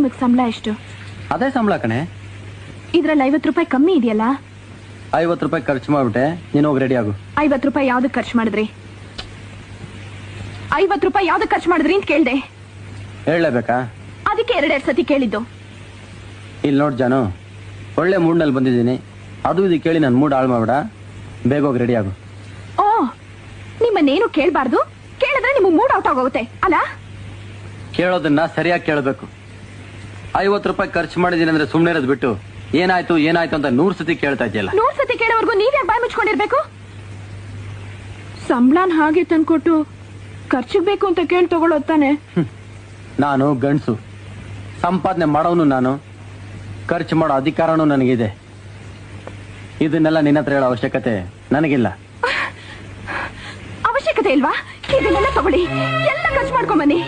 ನಿಮಗ್ ಸಂಬಳ ಎಷ್ಟು? ಅದೇ ಸಂಬಳ ಕಣೆ. ಇದ್ರಲ್ಲಿ 50 ರೂಪಾಯಿ ಕಮ್ಮಿ ಇದೆಯಲ್ಲ? 50 ರೂಪಾಯಿ ಖರ್ಚು ಮಾಡ್ಬಿಟ್ಟೆ, ನೀನು ಹೋಗಿ ರೆಡಿ ಆಗು. 50 ರೂಪಾಯಿ ಯಾವ್ದಕ್ ಖರ್ಚು ಮಾಡಿದ್ರಿ? 50 ರೂಪಾಯಿ ಯಾವ್ದಕ್ ಖರ್ಚು ಮಾಡಿದ್ರಿ ಅಂತ ಕೇಳ್ದೆ. ಹೇಳಲೇಬೇಕಾ? ಅದಕ್ಕೆ 2 ಸತಿ ಕೇಳಿದ್ದು. ಇಲ್ಲಿ ನೋಡ್ ಜಾನು, ಒಳ್ಳೆ ಮೂಡ್ನಲ್ಲಿ ಬಂದಿದ್ದೀನಿ. ಅದು ಇದು ಕೇಳಿ ನನ್ನ ಮೂಡ್ ಹಾಳು ಮಾಡ್ಬೇಡ. ಬೇಗ ಹೋಗಿ ರೆಡಿ ಆಗು. ಓ, ನಿಮ್ಮನ್ನೇನು ಕೇಳಬಾರ್ದು, ಕೇಳಿದ್ರೆ ನಿಮ್ಗೆ ಮೂಡ್ ಔಟ್ ಆಗೋಗುತ್ತೆ ಅಲ್ಲ? ಕೇಳೋದನ್ನ ಸರಿಯಾಗಿ ಕೇಳಬೇಕು. 50 ರೂಪಾಯಿ ಖರ್ಚು ಮಾಡಿದೀನಿ ಅಂದ್ರೆ ಸುಮ್ಮನೆ ಇರೋದು ಬಿಟ್ಟು ಏನಾಯ್ತು ಏನಾಯ್ತು ಅಂತ 100 ಸತಿ ಕೇಳ್ತಾ ಇದೆಯಲ್ಲ. 100 ಸತಿ ಕೇಳೋವರೆಗೂ ನೀವ್ಯಾಕೆ ಬಾಯಿ ಮುಚ್ಕೊಂಡಿರ್ಬೇಕು? ಸಂಬಳನ್ ಹಾಗೆ ತಂದ್ಕೊಟ್ಟು ಖರ್ಚಿಗೆ ಬೇಕು ಅಂತ ಕೇಳಿ ತಗೊಳ್ಳೋದು ತಾನೆ. ನಾನು ಗಂಡ್ಸು, ಸಂಪಾದನೆ ಮಾಡೋನು ನಾನು, ಖರ್ಚು ಮಾಡೋ ಅಧಿಕಾರನೂ ನನಗಿದೆ. ಇದನ್ನೆಲ್ಲ ನಿನ್ನ ಹತ್ರ ಹೇಳೋ ಅವಶ್ಯಕತೆ ನನಗಿಲ್ಲ. ಅವಶ್ಯಕತೆ ಇಲ್ವಾ? ಇದನ್ನೆಲ್ಲ ತಗೊಳ್ಳಿ, ಎಲ್ಲ ಖರ್ಚು ಮಾಡ್ಕೊಂಡ್ ಬನ್ನಿ.